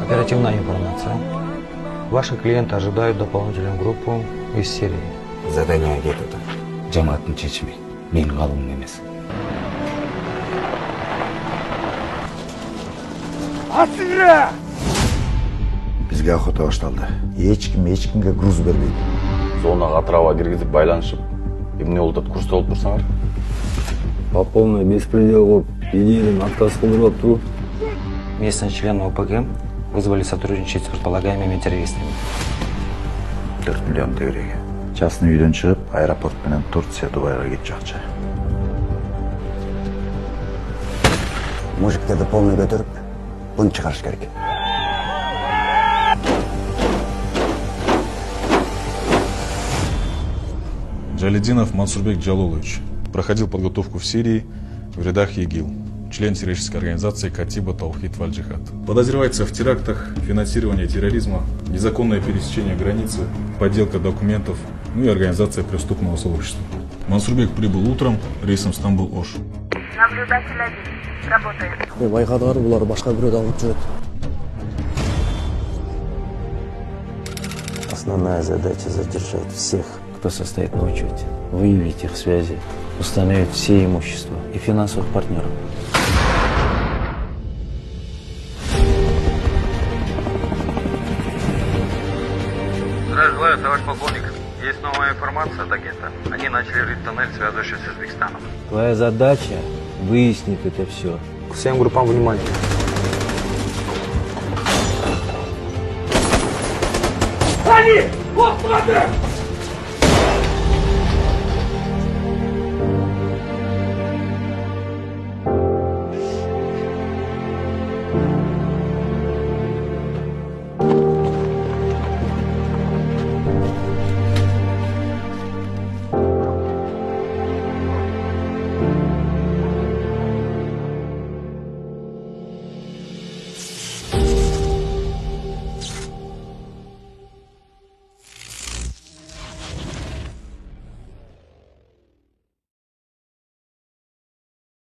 Оперативная информация. Ваши клиенты ожидают дополнительную группу из Сирии. Задание кетуді. Жамааттын чечими. Мен калуум эмес. Бизге охота башталды. Эчкимге груз бербейт. Зонага трава киргизип байланышып, эмне болуп атат, курста болуп турсаңар? По полной беспредел болуп, идеядан отказ кылдырып туруп. Местные члены ОПГ вызвали сотрудничать с предполагаемыми террористами. 4 миллион тегереге. Частный үйдөн чыгып, аэропорт менен Турция, Дубайга кетчакчы. Мужиктерди полный көтөрүп, буну чыгарыш керек. Джалидинов Мансурбек Джалолович проходил подготовку в Сирии в рядах ИГИЛ, член террористической организации Катиба Таухид Валь-Джихад. Подозревается в терактах, финансировании терроризма, незаконное пересечение границы, подделка документов, и организация преступного сообщества. Мансурбек прибыл утром рейсом Стамбул-Ош. Наблюдатель 1. Работает. Байкадылар булар башка бирөөдө алып жүрөт. Основная задача — задержать всех, кто состоит на учете, выявить их связи, установить все имущества и финансовых партнеров. Здравия желаю, товарищ полковник. Есть новая информация от агента. Они начали рыть тоннель, связывающийся с Узбекистаном. Твоя задача — выяснить это все. Всем группам внимания. Они! Вот, смотри!